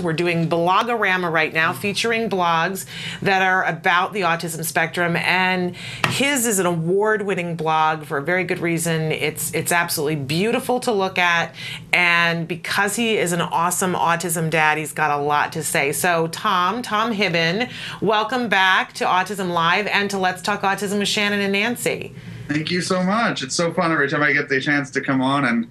We're doing Blog-A-rama right now, featuring blogs that are about the autism spectrum, and his is an award-winning blog for a very good reason. It's absolutely beautiful to look at, and because he is an awesome autism dad, he's got a lot to say. So Tom Hibben, welcome back to Autism Live and to Let's Talk Autism with Shannon and Nancy. Thank you so much. It's so fun every time I get the chance to come on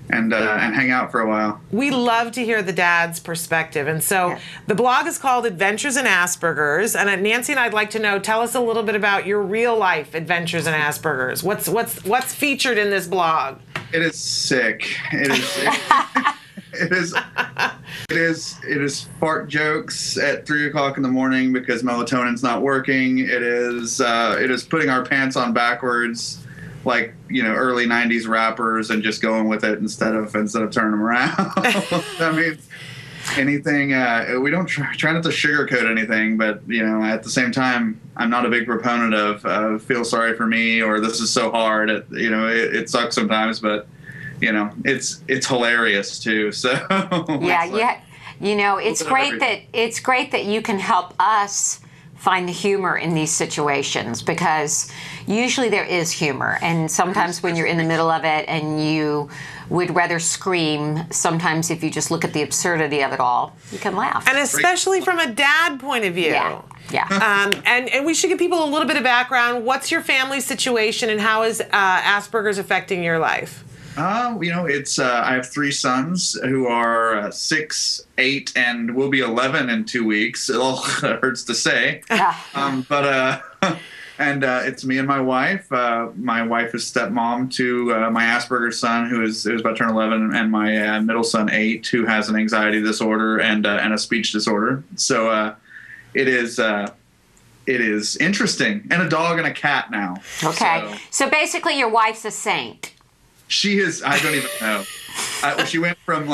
and hang out for a while. We love to hear the dad's perspective. And so the blog is called Adventures in Aspergers. And Nancy and I'd like to know, tell us a little bit about your real life adventures in Aspergers. What's featured in this blog? It is sick. It is fart jokes at 3 o'clock in the morning because melatonin's not working. It is putting our pants on backwards, like, early 90s rappers, and just going with it instead of turning them around. I mean, anything, we don't try not to sugarcoat anything, but, at the same time, I'm not a big proponent of feel sorry for me or this is so hard. It sucks sometimes, but, it's hilarious too. So it's great that you can help us find the humor in these situations, because usually there is humor, and sometimes when you're in the middle of it and you would rather scream, sometimes if you just look at the absurdity of it all, you can laugh. And especially from a dad point of view. Yeah. And we should give people a little bit of background. What's your family situation, and how is Asperger's affecting your life? It's I have 3 sons who are 6, 8, and will be 11 in 2 weeks. It all hurts to say, but it's me and my wife. My wife is stepmom to my Asperger's son, who is about to turn 11, and my middle son 8, who has an anxiety disorder and a speech disorder. So it is interesting, and a dog and a cat now. Okay, so basically, your wife's a saint. She is. I don't even know. She went from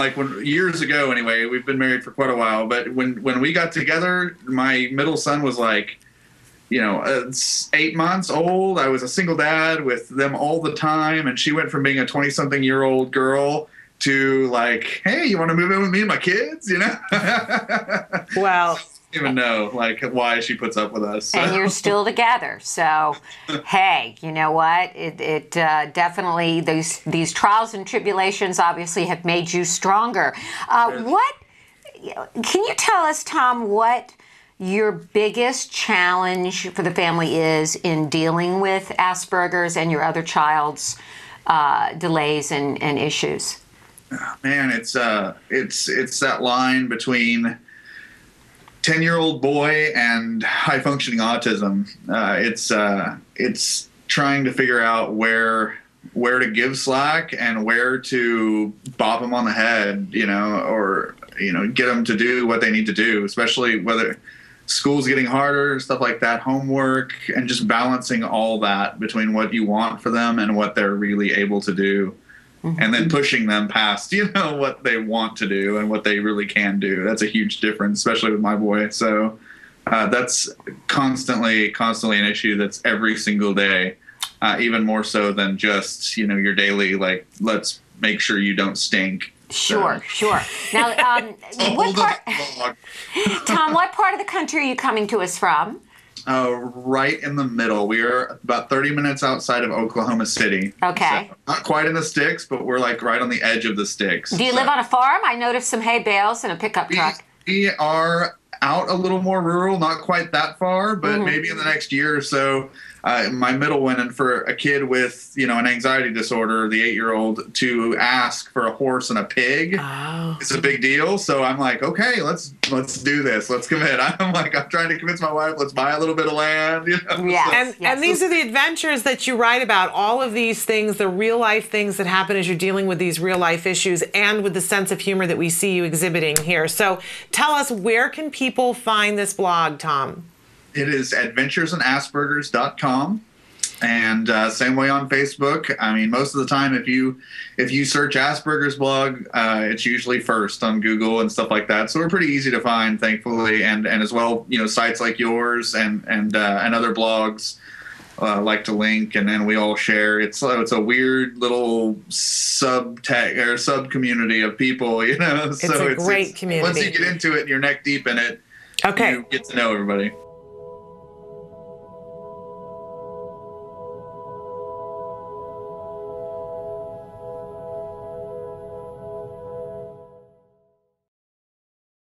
years ago. Anyway, we've been married for quite a while. But when we got together, my middle son was 8 months old. I was a single dad with them all the time, and she went from being a 20-something-year-old girl to hey, you want to move in with me and my kids? Well. Even know why she puts up with us. So. And you're still together. So, hey, you know what? It definitely, these trials and tribulations obviously have made you stronger. Can you tell us, Tom, what your biggest challenge for the family is in dealing with Asperger's and your other child's delays and issues? Man, it's that line between 10-year-old boy and high-functioning autism. It's trying to figure out where to give slack and where to bop them on the head, or get them to do what they need to do, especially whether school's getting harder, stuff like that, homework, and just balancing all that between what you want for them and what they're really able to do. Mm-hmm. And then pushing them past, what they want to do and what they really can do. That's a huge difference, especially with my boy. So that's constantly an issue that's every single day, even more so than just, your daily, let's make sure you don't stink. Sure. Now, Tom, what part of the country are you coming to us from? Right in the middle. We are about 30 minutes outside of Oklahoma City. Okay. So not quite in the sticks, but we're right on the edge of the sticks. Do you live on a farm? I noticed some hay bales and a pickup truck. We are out a little more rural, not quite that far, but maybe in the next year or so. My middle one, and for a kid with, an anxiety disorder, the 8-year-old, to ask for a horse and a pig, it's a big deal. So I'm okay, let's do this. Let's commit. I'm trying to convince my wife, let's buy a little bit of land. Yeah. And these are the adventures that you write about, all of these things, the real life things that happen as you're dealing with these real life issues, and with the sense of humor that we see you exhibiting here. So tell us, where can people find this blog, Tom? It is adventuresinaspergers.com, and same way on Facebook. I mean, most of the time, if you search Asperger's blog, it's usually first on Google and stuff like that. So we're pretty easy to find, thankfully, and as well, sites like yours and other blogs like to link, and then we all share. It's a weird little sub-tech or sub-community of people, you know. It's a great community. Once you get into it and you're neck deep in it, okay, you get to know everybody.